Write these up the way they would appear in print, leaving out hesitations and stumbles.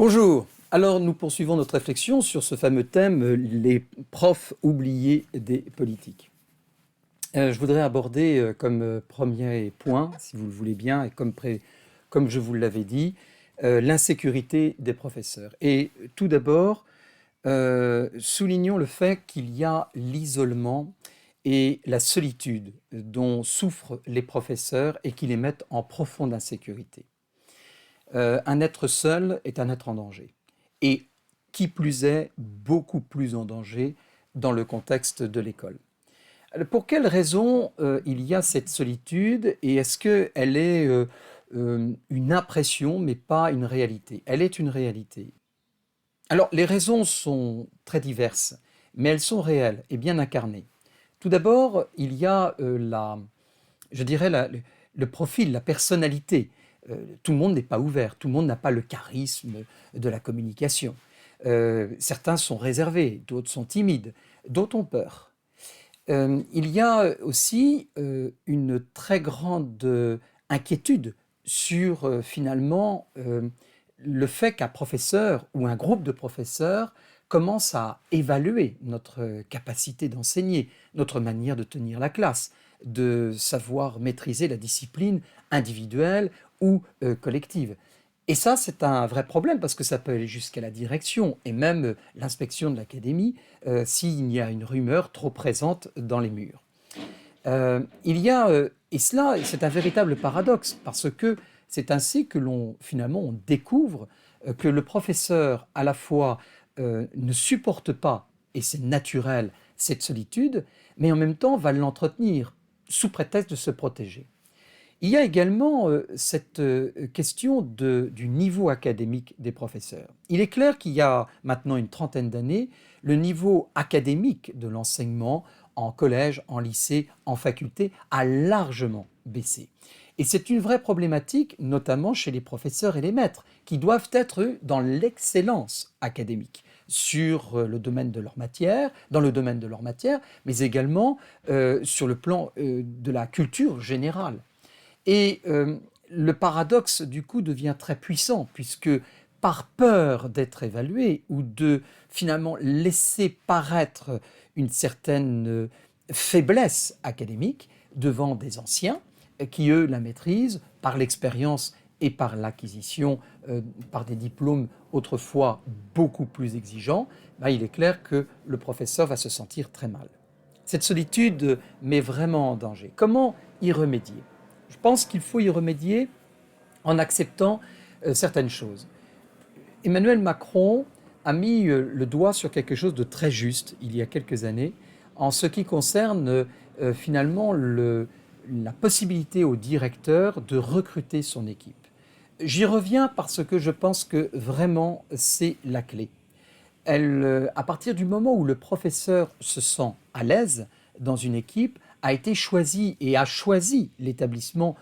Bonjour. Alors nous poursuivons notre réflexion sur ce fameux thème, les profs oubliés des politiques. Je voudrais aborder comme premier point, si vous le voulez bien, et comme je vous l'avais dit, l'insécurité des professeurs. Et tout d'abord, soulignons le fait qu'il y a l'isolement et la solitude dont souffrent les professeurs et qui les mettent en profonde insécurité. Un être seul est un être en danger. Et qui plus est, beaucoup plus en danger dans le contexte de l'école. Pour quelles raisons il y a cette solitude et est-ce qu'elle est une impression mais pas une réalité? Elle est une réalité. Alors les raisons sont très diverses, mais elles sont réelles et bien incarnées. Tout d'abord, il y a je dirais le profil, la personnalité. Tout le monde n'est pas ouvert, tout le monde n'a pas le charisme de la communication. Certains sont réservés, d'autres sont timides, d'autres ont peur. Il y a aussi une très grande inquiétude sur finalement le fait qu'un professeur ou un groupe de professeurs commence à évaluer notre capacité d'enseigner, notre manière de tenir la classe, de savoir maîtriser la discipline individuelle ou collective. Et ça, c'est un vrai problème parce que ça peut aller jusqu'à la direction et même l'inspection de l'académie s'il y a une rumeur trop présente dans les murs. Il y a, et cela, c'est un véritable paradoxe parce que c'est ainsi que finalement, on découvre que le professeur, à la fois, ne supporte pas, et c'est naturel, cette solitude, mais en même temps va l'entretenir sous prétexte de se protéger. Il y a également cette question du niveau académique des professeurs. Il est clair qu'il y a maintenant une trentaine d'années, le niveau académique de l'enseignement en collège, en lycée, en faculté a largement baissé. Et c'est une vraie problématique, notamment chez les professeurs et les maîtres, qui doivent être dans l'excellence académique sur le domaine de leur matière, dans le domaine de leur matière, mais également sur le plan de la culture générale. Et le paradoxe, du coup, devient très puissant, puisque par peur d'être évalué ou de finalement laisser paraître une certaine faiblesse académique devant des anciens, qui eux la maîtrisent par l'expérience et par l'acquisition, par des diplômes autrefois beaucoup plus exigeants, il est clair que le professeur va se sentir très mal. Cette solitude met vraiment en danger. Comment y remédier ? Je pense qu'il faut y remédier en acceptant certaines choses. Emmanuel Macron a mis le doigt sur quelque chose de très juste il y a quelques années en ce qui concerne finalement la possibilité au directeur de recruter son équipe. J'y reviens parce que je pense que vraiment c'est la clé. À partir du moment où le professeur se sent à l'aise dans une équipe, a été choisi et a choisi l'établissement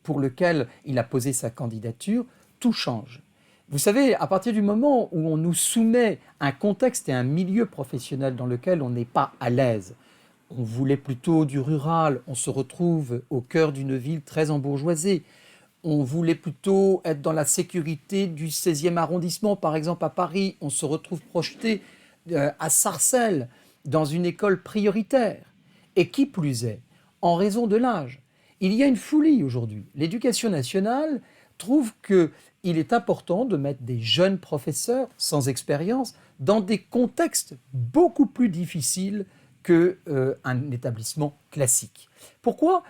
pour lequel il a posé sa candidature, tout change. Vous savez, à partir du moment où on nous soumet un contexte et un milieu professionnel dans lequel on n'est pas à l'aise, on voulait plutôt du rural, on se retrouve au cœur d'une ville très embourgeoisée, on voulait plutôt être dans la sécurité du 16e arrondissement, par exemple à Paris, on se retrouve projeté à Sarcelles, dans une école prioritaire. Et qui plus est, en raison de l'âge. Il y a une folie aujourd'hui. L'éducation nationale trouve qu'il est important de mettre des jeunes professeurs sans expérience dans des contextes beaucoup plus difficiles qu'un établissement classique. Pourquoi ?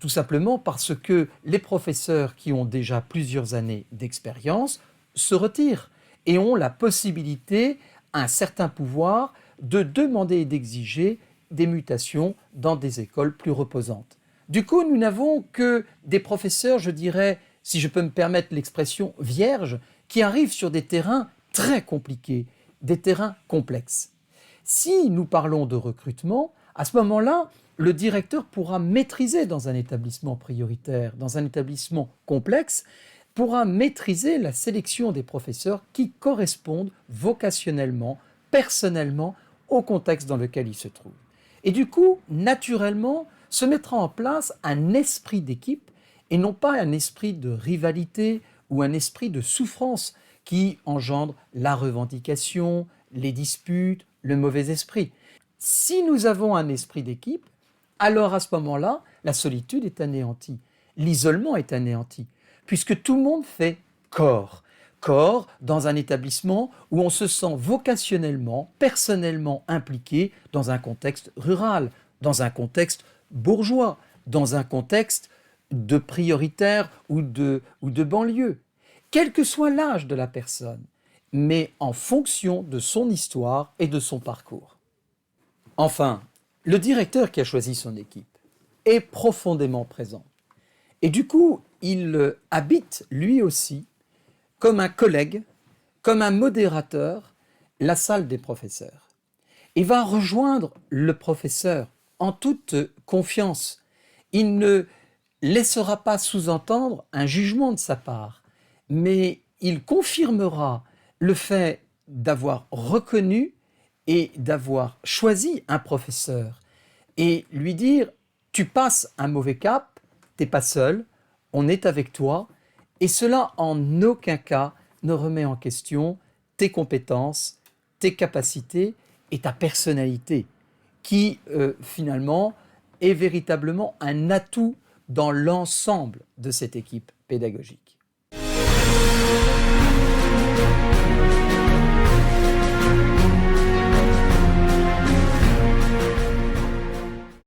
Tout simplement parce que les professeurs qui ont déjà plusieurs années d'expérience se retirent et ont la possibilité, un certain pouvoir, de demander et d'exiger des mutations dans des écoles plus reposantes. Du coup, nous n'avons que des professeurs, je dirais, si je peux me permettre l'expression, vierges, qui arrivent sur des terrains très compliqués, des terrains complexes. Si nous parlons de recrutement, à ce moment-là, le directeur pourra maîtriser dans un établissement prioritaire, dans un établissement complexe, pourra maîtriser la sélection des professeurs qui correspondent vocationnellement, personnellement, au contexte dans lequel il se trouve. Et du coup, naturellement, se mettra en place un esprit d'équipe et non pas un esprit de rivalité ou un esprit de souffrance qui engendre la revendication, les disputes, le mauvais esprit. Si nous avons un esprit d'équipe, alors à ce moment-là, la solitude est anéantie, l'isolement est anéanti, puisque tout le monde fait corps. Corps dans un établissement où on se sent vocationnellement, personnellement impliqué dans un contexte rural, dans un contexte bourgeois, dans un contexte de prioritaire ou de banlieue, quel que soit l'âge de la personne, mais en fonction de son histoire et de son parcours. Enfin, le directeur qui a choisi son équipe est profondément présent. Et du coup, il habite lui aussi, comme un collègue, comme un modérateur, la salle des professeurs. Il va rejoindre le professeur en toute confiance. Il ne laissera pas sous-entendre un jugement de sa part, mais il confirmera le fait d'avoir reconnu et d'avoir choisi un professeur et lui dire « tu passes un mauvais cap, t'es pas seul, on est avec toi » et cela en aucun cas ne remet en question tes compétences, tes capacités et ta personnalité qui finalement est véritablement un atout dans l'ensemble de cette équipe pédagogique.